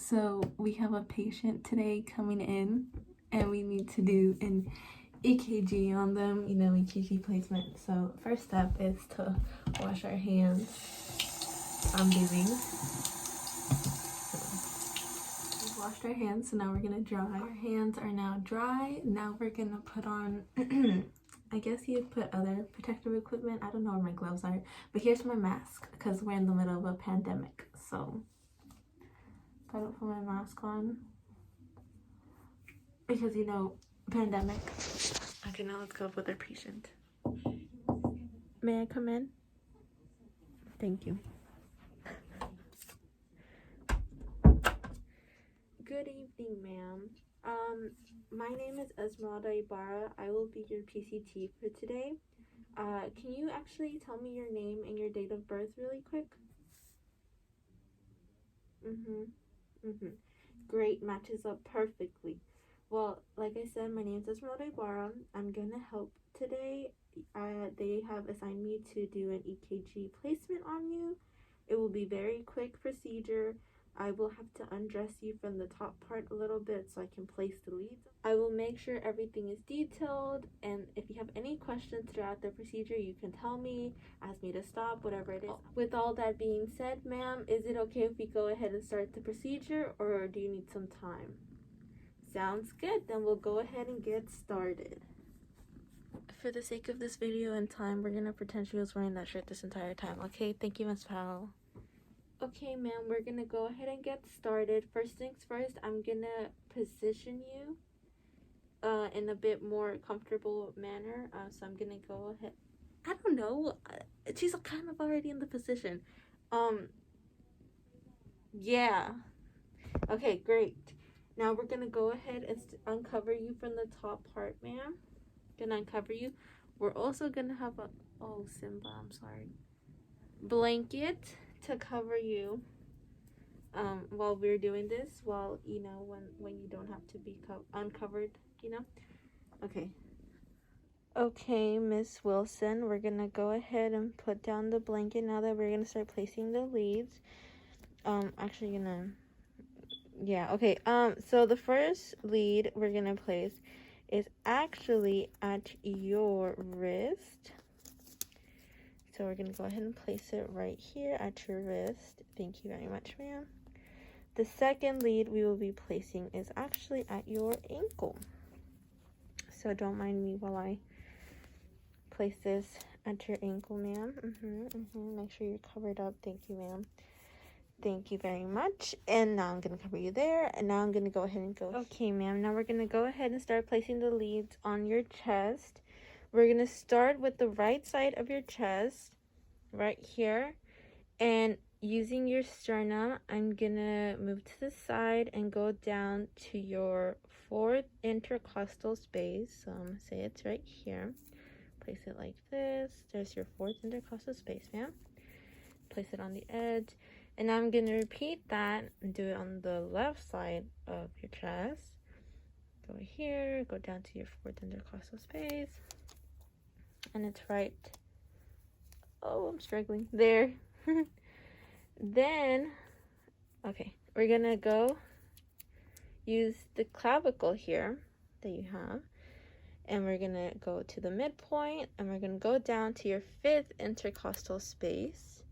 So we have a patient today coming in and we need to do an EKG on them, EKG placement. So first step is to wash our hands. I'm doing. So we've washed our hands, so now we're gonna dry. Our hands are now dry. Now we're gonna put on I guess you'd put other protective equipment. I don't know where my gloves are, but here's my mask because we're in the middle of a pandemic. So I don't put my mask on because pandemic. Okay, now let's go with our patient. May I come in? Thank you. Good evening, ma'am. My name is Esmeralda Ibarra. I will be your PCT for today. Can you actually tell me your name and your date of birth really quick? Great, matches up perfectly. Well, like I said, my name is Esmeralda Ibarra. I'm gonna help today. They have assigned me to do an EKG placement on you. It will be very quick procedure. I will have to undress you from the top part a little bit so I can place the leads. I will make sure everything is detailed, and if you have any questions throughout the procedure, you can tell me, ask me to stop, whatever it is. With all that being said, ma'am, is it okay if we go ahead and start the procedure, or do you need some time? Sounds good, then we'll go ahead and get started. For the sake of this video and time, we're gonna pretend she was wearing that shirt this entire time, okay? Thank you, Ms. Powell. Okay, ma'am, we're gonna go ahead and get started. First things first, I'm gonna position you in a bit more comfortable manner. So I'm gonna go ahead. I don't know. She's kind of already in the position. Yeah. Okay, great. Now we're gonna go ahead and uncover you from the top part, ma'am. Gonna uncover you. We're also gonna have a Simba, I'm sorry, blanket to cover you while we're doing this, while when you don't have to be uncovered, okay, Miss Wilson, we're gonna go ahead and put down the blanket now that we're gonna start placing the leads. So the first lead we're gonna place is actually at your wrist. So we're going to go ahead and place it right here at your wrist. Thank you very much, ma'am. The second lead we will be placing is actually at your ankle. So don't mind me while I place this at your ankle, ma'am. Make sure you're covered up. Thank you, ma'am. Thank you very much. And now I'm going to cover you there. And now I'm going to go ahead and go. Okay, ma'am. Now we're going to go ahead and start placing the leads on your chest. We're going to start with the right side of your chest, right here. And using your sternum, I'm going to move to the side and go down to your fourth intercostal space. So I'm going to say it's right here. Place it like this. There's your fourth intercostal space, ma'am. Place it on the edge. And now I'm going to repeat that and do it on the left side of your chest. Go here, go down to your fourth intercostal space. And it's right, I'm struggling, there. Then, okay, we're gonna go use the clavicle here that you have, and we're gonna go to the midpoint, and we're gonna go down to your fifth intercostal space,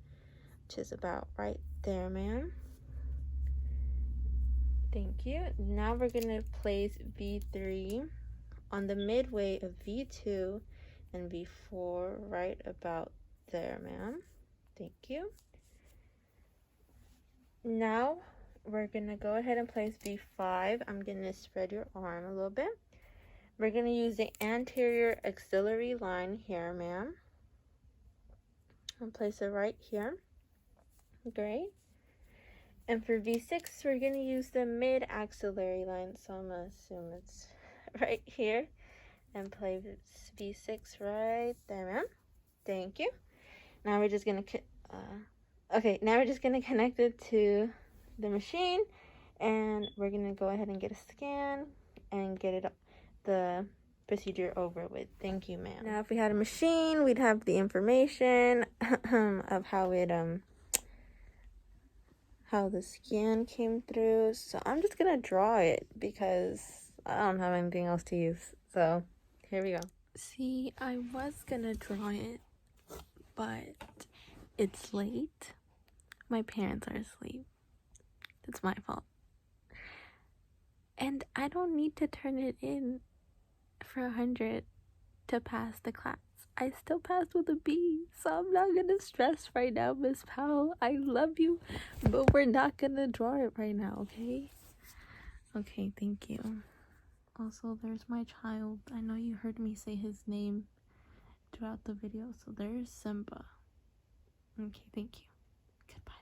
which is about right there, ma'am. Thank you. Now we're gonna place V3 on the midway of V2 and V4 right about there, ma'am. Thank you. Now we're gonna go ahead and place V5. I'm gonna spread your arm a little bit. We're gonna use the anterior axillary line here, ma'am. I'll place it right here. Great. And for V6, we're gonna use the mid axillary line. So I'm gonna assume it's right here. And place V6 right there, ma'am. Thank you. Now we're just gonna connect it to the machine, and we're gonna go ahead and get a scan and get the procedure over with. Thank you, ma'am. Now, if we had a machine, we'd have the information of how how the scan came through. So I'm just gonna draw it because I don't have anything else to use. So here we go. See, I was gonna draw it, but it's late. My parents are asleep. It's my fault. And I don't need to turn it in for 100 to pass the class. I still passed with a B, so I'm not gonna stress right now, Miss Powell. I love you, but we're not gonna draw it right now, okay? Okay, thank you. Also, there's my child. I know you heard me say his name throughout the video, so there's Simba. Okay, thank you. Goodbye.